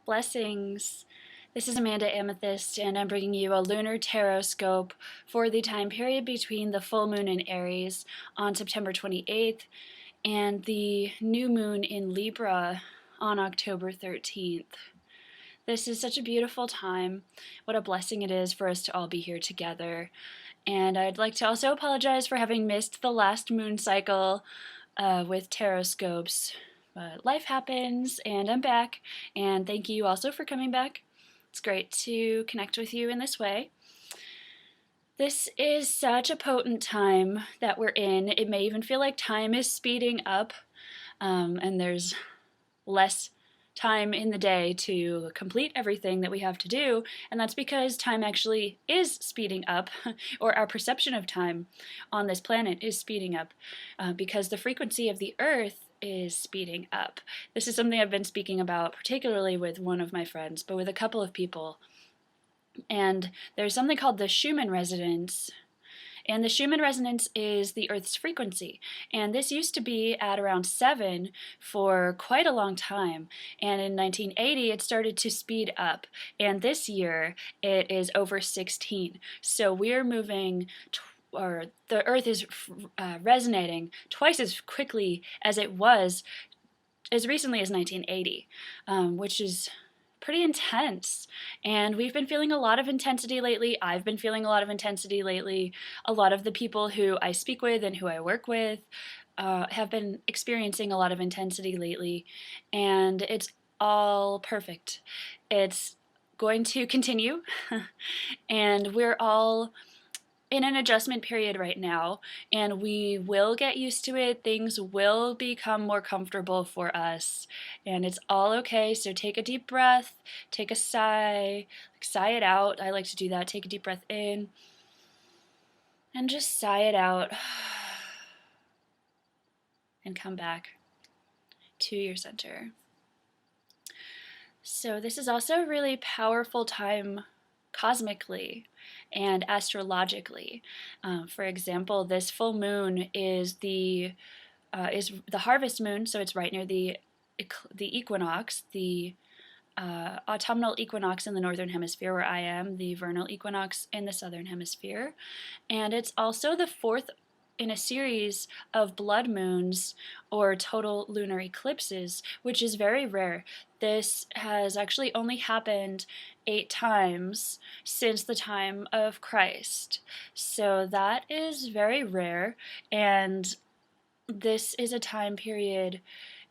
Blessings. This is Amanda Amethyst, and I'm bringing you a lunar tarotscope for the time period between the full moon in Aries on September 28th and the new moon in Libra on October 13th. This is such a beautiful time. What a blessing it is for us to all be here together. And I'd like to also apologize for having missed the last moon cycle with tarotscopes. But life happens, and I'm back, and thank you also for coming back. It's great to connect with you in this way. This is such a potent time that we're in. It may even feel like time is speeding up, and there's less time in the day to complete everything that we have to do, and that's because time actually is speeding up, or our perception of time on this planet is speeding up, because the frequency of the Earth is speeding up. This is something I've been speaking about, particularly with one of my friends, but with a couple of people. And there's something called the Schumann resonance. And the Schumann resonance is the Earth's frequency. And this used to be at around 7 for quite a long time. And in 1980, it started to speed up. And this year, it is over 16. So we're moving or the Earth is resonating twice as quickly as it was as recently as 1980, which is pretty intense. And we've been feeling a lot of intensity lately. I've been feeling a lot of intensity lately. A lot of the people who I speak with and who I work with have been experiencing a lot of intensity lately. And it's all perfect. It's going to continue. And we're all in an adjustment period right now, and we will get used to it. Things will become more comfortable for us, and it's all okay. So take a deep breath, take a sigh, sigh it out. I like to do that. Take a deep breath in and just sigh it out and come back to your center. So this is also a really powerful time cosmically and astrologically. For example, this full moon is the harvest moon, so it's right near the equinox, the autumnal equinox in the northern hemisphere where I am, the vernal equinox in the southern hemisphere, and it's also the fourth in a series of blood moons or total lunar eclipses, which is very rare. This has actually only happened 8 times since the time of Christ. So that is very rare, and this is a time period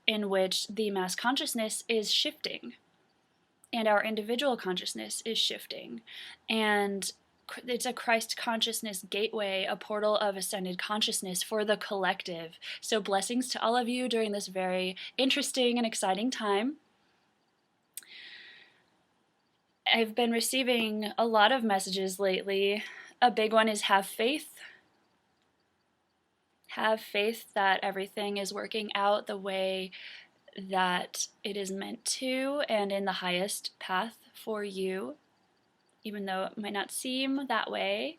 in which the mass consciousness is shifting, and our individual consciousness is shifting, and it's a Christ consciousness gateway, a portal of ascended consciousness for the collective. So blessings to all of you during this very interesting and exciting time. I've been receiving a lot of messages lately. A big one is have faith. Have faith that everything is working out the way that it is meant to and in the highest path for you, even though it might not seem that way.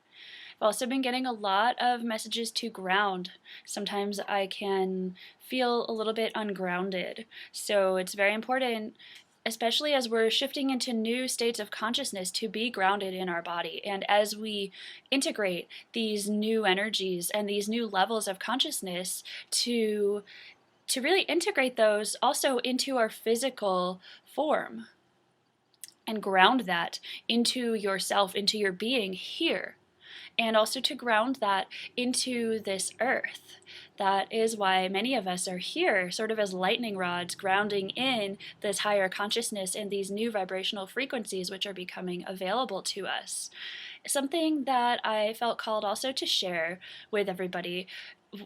I've also been getting a lot of messages to ground. Sometimes I can feel a little bit ungrounded. So it's very important, especially as we're shifting into new states of consciousness, to be grounded in our body. And as we integrate these new energies and these new levels of consciousness, to really integrate those also into our physical form and ground that into yourself, into your being here, and also to ground that into this earth. That is why many of us are here, sort of as lightning rods, grounding in this higher consciousness and these new vibrational frequencies which are becoming available to us. Something that I felt called also to share with everybody,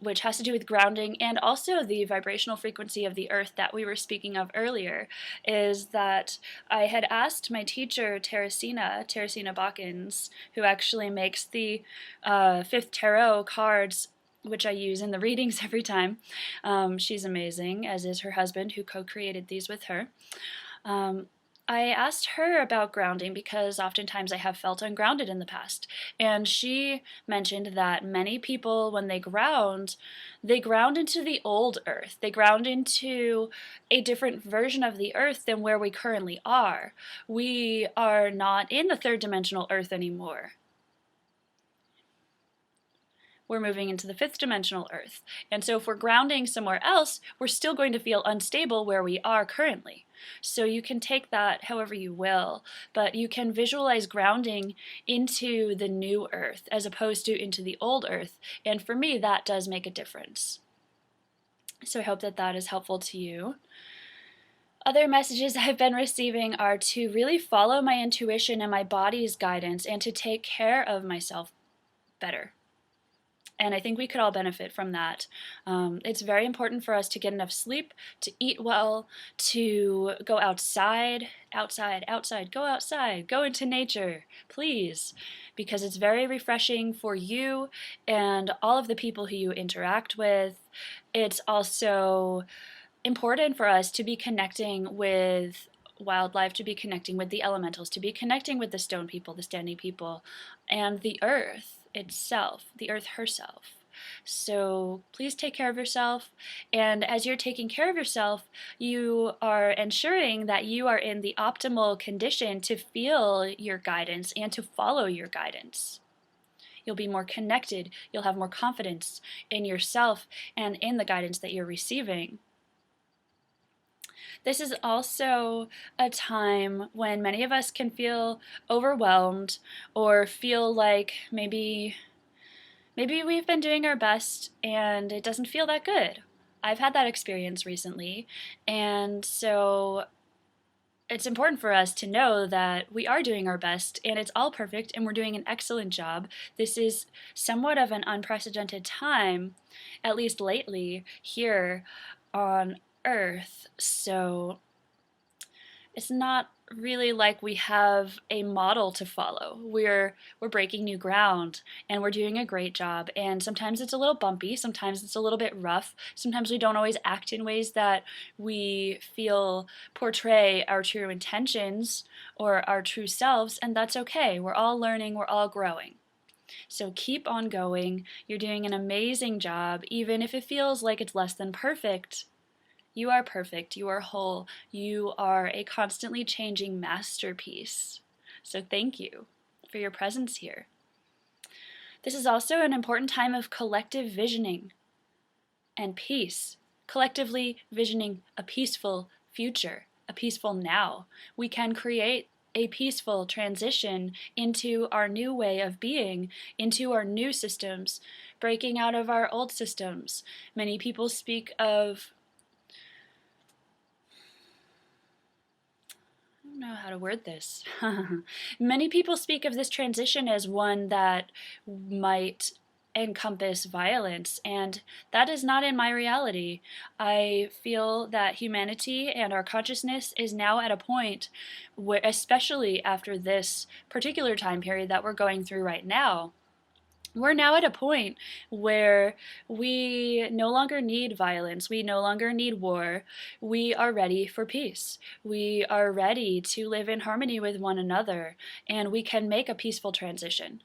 which has to do with grounding and also the vibrational frequency of the earth that we were speaking of earlier, is that I had asked my teacher, Teresina Bakins, who actually makes the 5th tarot cards, which I use in the readings every time. She's amazing, as is her husband, who co-created these with her. I asked her about grounding because oftentimes I have felt ungrounded in the past. And she mentioned that many people, when they ground into the old earth. They ground into a different version of the earth than where we currently are. We are not in the third dimensional earth anymore. We're moving into the fifth dimensional earth. And so if we're grounding somewhere else, we're still going to feel unstable where we are currently. So you can take that however you will, but you can visualize grounding into the new earth as opposed to into the old earth. And for me, that does make a difference. So I hope that that is helpful to you. Other messages I've been receiving are to really follow my intuition and my body's guidance and to take care of myself better. And I think we could all benefit from that. It's very important for us to get enough sleep, to eat well, to go outside, go outside, go into nature, please, because it's very refreshing for you and all of the people who you interact with. It's also important for us to be connecting with wildlife, to be connecting with the elementals, to be connecting with the stone people, the standing people, and the earth itself, the earth herself. So please take care of yourself, and as you're taking care of yourself, you are ensuring that you are in the optimal condition to feel your guidance and to follow your guidance. You'll be more connected, you'll have more confidence in yourself and in the guidance that you're receiving. This is also a time when many of us can feel overwhelmed or feel like maybe we've been doing our best and it doesn't feel that good. I've had that experience recently, and so it's important for us to know that we are doing our best and it's all perfect and we're doing an excellent job. This is somewhat of an unprecedented time, at least lately, here on Earth, so it's not really like we have a model to follow. We're breaking new ground and we're doing a great job, and sometimes it's a little bumpy, sometimes it's a little bit rough, sometimes we don't always act in ways that we feel portray our true intentions or our true selves, and that's okay. We're all learning, we're all growing. So keep on going. You're doing an amazing job, even if it feels like it's less than perfect. You are perfect, you are whole, you are a constantly changing masterpiece. So thank you for your presence here. This is also an important time of collective visioning and peace. Collectively visioning a peaceful future, a peaceful now. We can create a peaceful transition into our new way of being, into our new systems, breaking out of our old systems. Many people speak of know how to word this. Many people speak of this transition as one that might encompass violence, and that is not in my reality. I feel that humanity and our consciousness is now at a point where, especially after this particular time period that we're going through right now, we're now at a point where we no longer need violence, we no longer need war, we are ready for peace. We are ready to live in harmony with one another, and we can make a peaceful transition.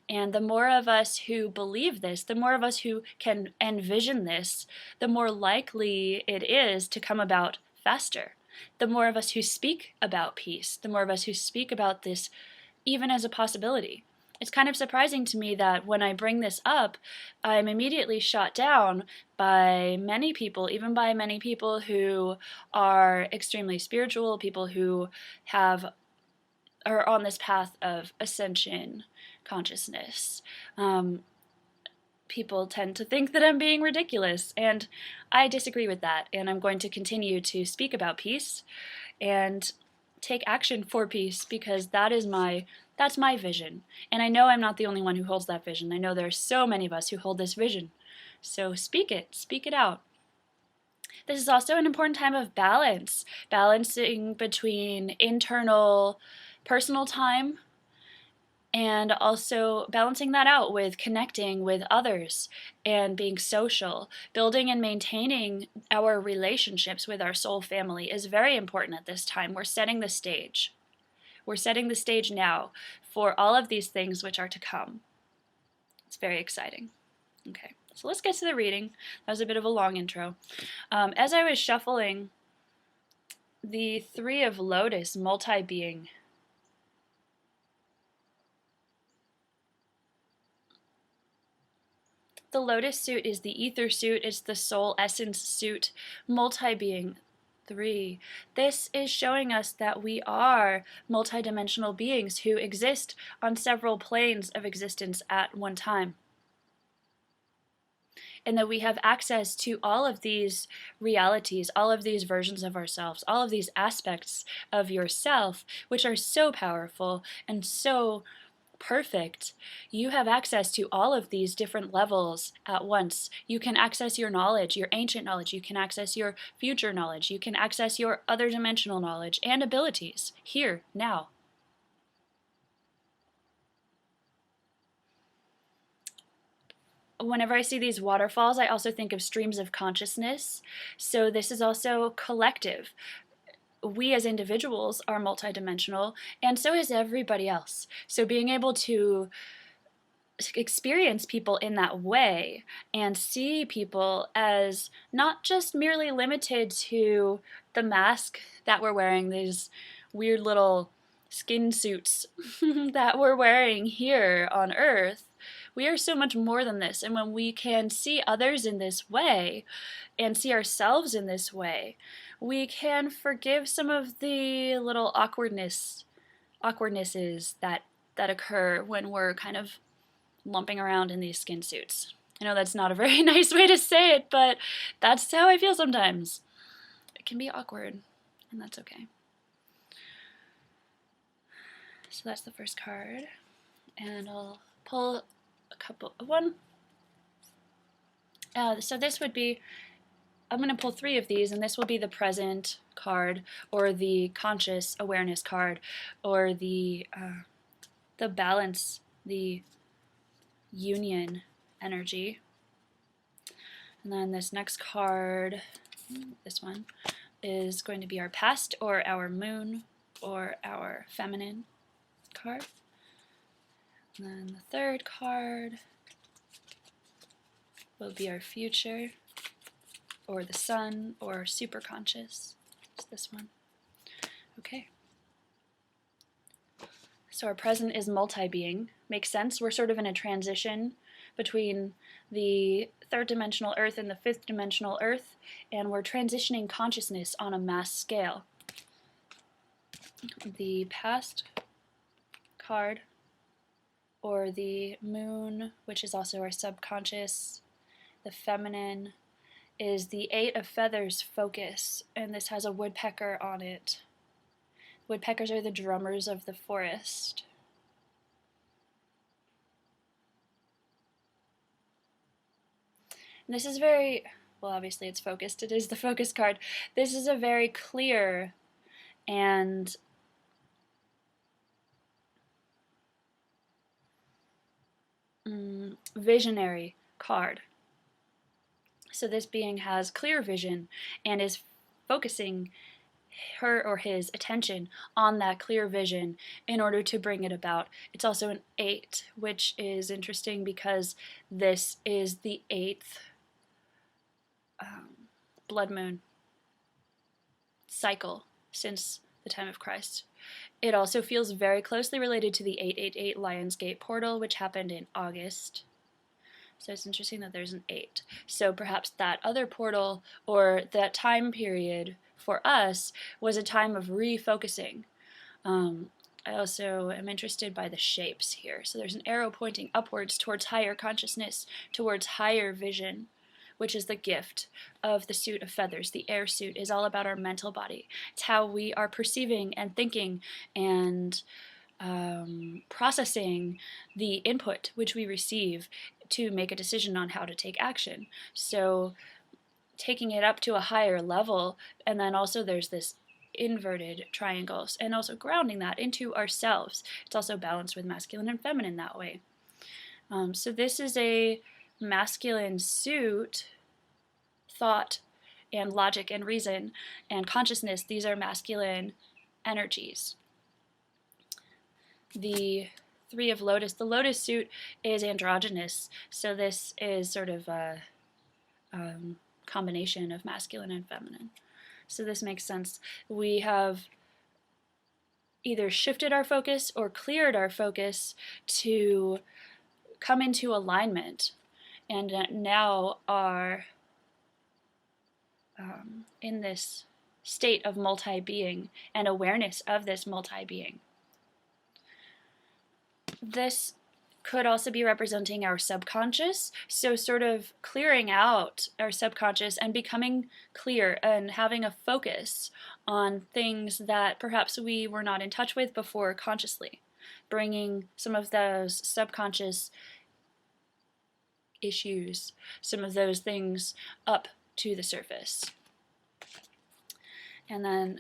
And the more of us who believe this, the more of us who can envision this, the more likely it is to come about faster. The more of us who speak about peace, the more of us who speak about this even as a possibility. It's kind of surprising to me that when I bring this up, I'm immediately shot down by many people, even by many people who are extremely spiritual, people who are on this path of ascension consciousness. People tend to think that I'm being ridiculous, and I disagree with that, and I'm going to continue to speak about peace and take action for peace, because that's my vision. And I know I'm not the only one who holds that vision. I know there are so many of us who hold this vision. So speak it out. This is also an important time of balance, balancing between internal personal time and also balancing that out with connecting with others and being social. Building and maintaining our relationships with our soul family is very important at this time. We're setting the stage. We're setting the stage now for all of these things which are to come. It's very exciting. Okay, so let's get to the reading. That was a bit of a long intro. As I was shuffling the Three of Lotus multi-being, the Lotus suit is the ether suit, it's the soul essence suit, multi-being 3. This is showing us that we are multidimensional beings who exist on several planes of existence at one time. And that we have access to all of these realities, all of these versions of ourselves, all of these aspects of yourself, which are so powerful and so perfect. You have access to all of these different levels at once. You can access your knowledge, your ancient knowledge. You can access your future knowledge. You can access your other dimensional knowledge and abilities here, now. Whenever I see these waterfalls, I also think of streams of consciousness. So this is also collective. We as individuals are multidimensional, and so is everybody else. So being able to experience people in that way and see people as not just merely limited to the mask that we're wearing, these weird little skin suits that we're wearing here on Earth. We are so much more than this, and when we can see others in this way and see ourselves in this way, we can forgive some of the little awkwardnesses that occur when we're kind of lumping around in these skin suits. I know that's not a very nice way to say it, but that's how I feel sometimes. It can be awkward, and that's okay. So that's the first card, and I'll pull so this would be, I'm going to pull 3 of these, and this will be the present card, or the conscious awareness card, or the balance, the union energy. And then this next card, this one, is going to be our past, or our moon, or our feminine card. And then the third card will be our future, or the sun, or superconscious. It's this one. Okay. So our present is multi-being. Makes sense. We're sort of in a transition between the 3rd dimensional Earth and the 5th dimensional Earth, and we're transitioning consciousness on a mass scale. The past card, or the moon, which is also our subconscious, the feminine, is the 8 of Feathers focus, and this has a woodpecker on it. Woodpeckers are the drummers of the forest. And this is very, well, obviously it's focused. It is the focus card. This is a very clear and visionary card. So this being has clear vision and is focusing her or his attention on that clear vision in order to bring it about. It's also an 8, which is interesting because this is the 8th blood moon cycle since the time of Christ. It also feels very closely related to the 888 Lionsgate portal, which happened in August. So it's interesting that there's an 8. So perhaps that other portal, or that time period for us, was a time of refocusing. I also am interested by the shapes here. So there's an arrow pointing upwards towards higher consciousness, towards higher vision, which is the gift of the suit of feathers. The air suit is all about our mental body. It's how we are perceiving and thinking and processing the input which we receive to make a decision on how to take action. So taking it up to a higher level, and then also there's this inverted triangles, and also grounding that into ourselves. It's also balanced with masculine and feminine that way. So this is a masculine suit. Thought and logic and reason and consciousness, these are masculine energies. The Three of Lotus, the Lotus suit is androgynous, so this is sort of a combination of masculine and feminine. So this makes sense. We have either shifted our focus or cleared our focus to come into alignment, and now are in this state of multi-being and awareness of this multi-being. This could also be representing our subconscious, so sort of clearing out our subconscious and becoming clear and having a focus on things that perhaps we were not in touch with before consciously, bringing some of those subconscious issues, some of those things up to the surface. And then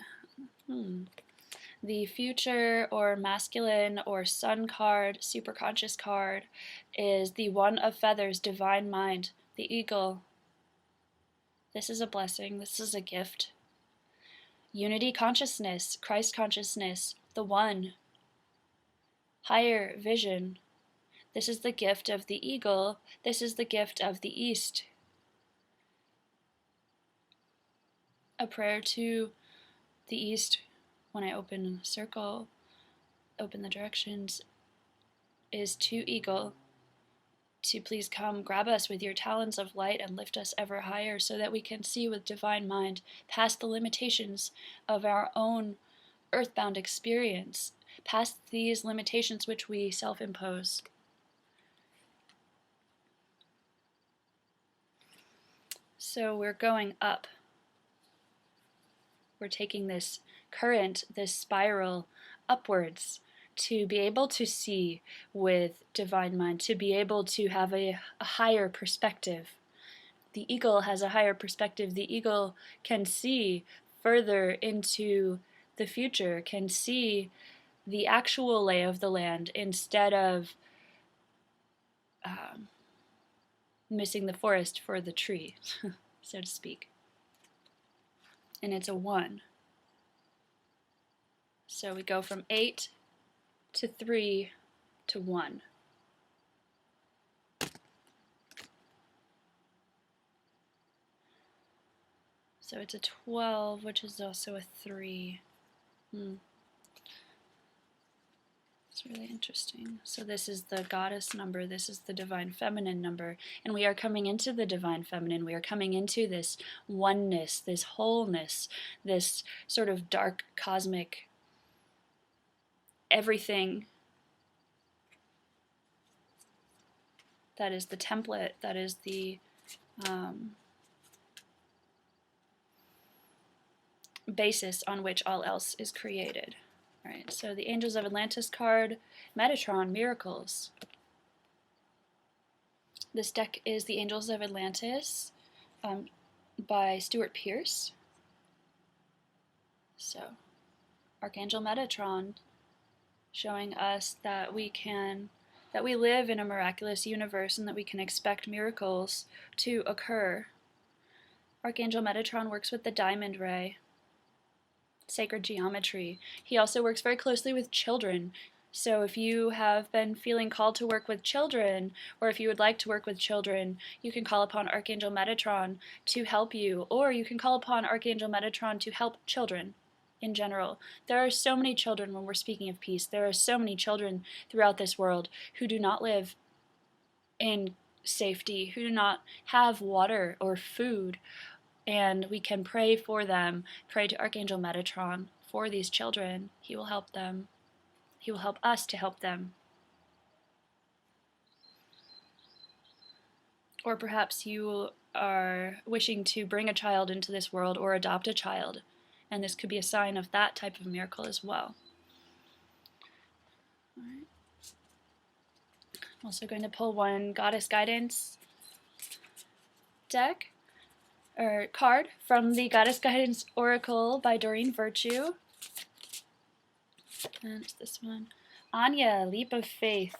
the future or masculine or sun card, superconscious card, is the One of Feathers, divine mind, the eagle. This is a blessing, this is a gift. Unity consciousness, Christ consciousness, the one. Higher vision. This is the gift of the eagle, this is the gift of the East. A prayer to the East, when I open a circle, open the directions, is to eagle, to please come grab us with your talons of light and lift us ever higher so that we can see with divine mind past the limitations of our own earthbound experience, past these limitations which we self-impose. So we're going up. We're taking this current, this spiral upwards to be able to see with divine mind, to be able to have a higher perspective. The eagle has a higher perspective. The eagle can see further into the future, can see the actual lay of the land instead of missing the forest for the tree, so to speak. And it's a 1. So we go from 8 to 3 to 1. So it's a 12, which is also a 3. It's really interesting. So this is the goddess number, this is the divine feminine number, and we are coming into the divine feminine. We are coming into this oneness, this wholeness, this sort of dark cosmic everything. That is the template, that is the basis on which all else is created. All right, so the Angels of Atlantis card, Metatron, Miracles. This deck is the Angels of Atlantis by Stuart Pearce. So, Archangel Metatron showing us that we live in a miraculous universe and that we can expect miracles to occur. Archangel Metatron works with the diamond ray, sacred geometry. He also works very closely with children. So if you have been feeling called to work with children, or if you would like to work with children, you can call upon Archangel Metatron to help you, or you can call upon Archangel Metatron to help children in general. There are so many children, when we're speaking of peace, there are so many children throughout this world who do not live in safety, who do not have water or food, and we can pray for them, pray to Archangel Metatron for these children. He will help them. He will help us to help them. Or perhaps you are wishing to bring a child into this world or adopt a child, and this could be a sign of that type of miracle as well. All right. I'm also going to pull one Goddess Guidance deck. card from the Goddess Guidance Oracle by Doreen Virtue. And it's this one. Anya, Leap of Faith.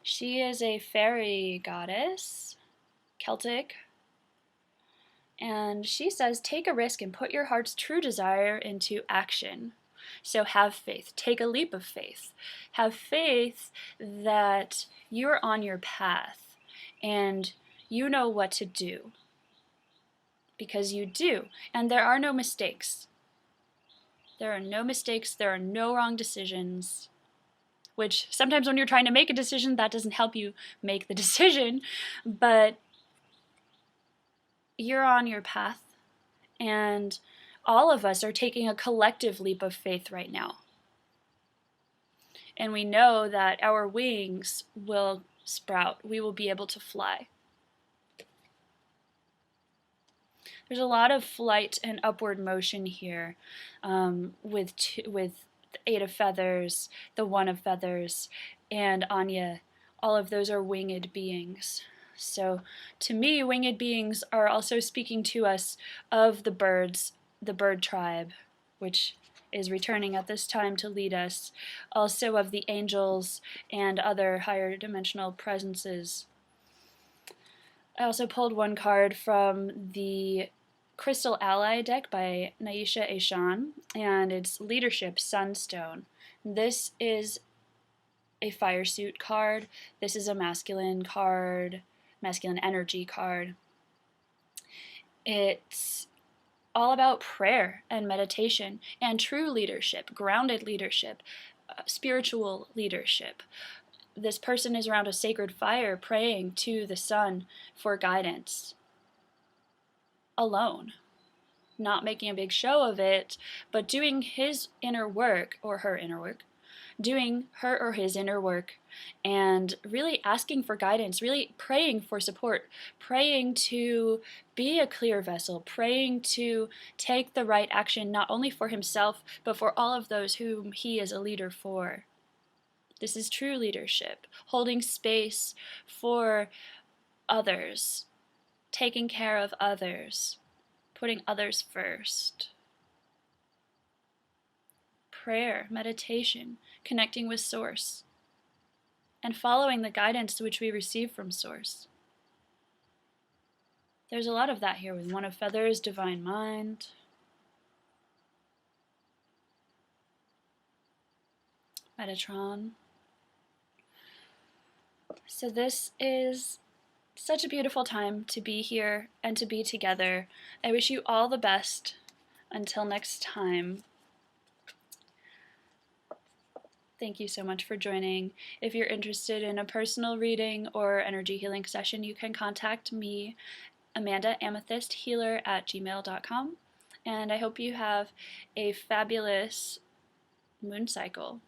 She is a fairy goddess, Celtic, and she says, take a risk and put your heart's true desire into action. So have faith. Take a leap of faith. Have faith that you're on your path and you know what to do. Because you do. And there are no mistakes. There are no mistakes. There are no wrong decisions. Which sometimes when you're trying to make a decision, that doesn't help you make the decision. But you're on your path. And all of us are taking a collective leap of faith right now. And we know that our wings will sprout. We will be able to fly. There's a lot of flight and upward motion here with the 8 of Feathers, the 1 of Feathers, and Anya. All of those are winged beings. So to me, winged beings are also speaking to us of the birds, the bird tribe, which is returning at this time to lead us, also of the angels and other higher dimensional presences. I also pulled one card from the Crystal Ally deck by Naisha Eshan, and it's Leadership Sunstone. This is a fire suit card. This is a masculine card, masculine energy card. It's all about prayer and meditation and true leadership, grounded leadership, spiritual leadership. This person is around a sacred fire praying to the sun for guidance. Alone. Not making a big show of it, but doing his inner work, or her inner work, doing her or his inner work, and really asking for guidance, really praying for support, praying to be a clear vessel, praying to take the right action, not only for himself, but for all of those whom he is a leader for. This is true leadership, holding space for others, taking care of others, putting others first. Prayer, meditation, connecting with Source, and following the guidance which we receive from Source. There's a lot of that here with 1 of Feathers, Divine Mind. Metatron. So this is such a beautiful time to be here and to be together. I wish you all the best. Until next time. Thank you so much for joining. If you're interested in a personal reading or energy healing session, you can contact me, AmandaAmethystHealer at gmail.com. And I hope you have a fabulous moon cycle.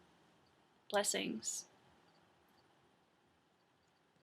Blessings.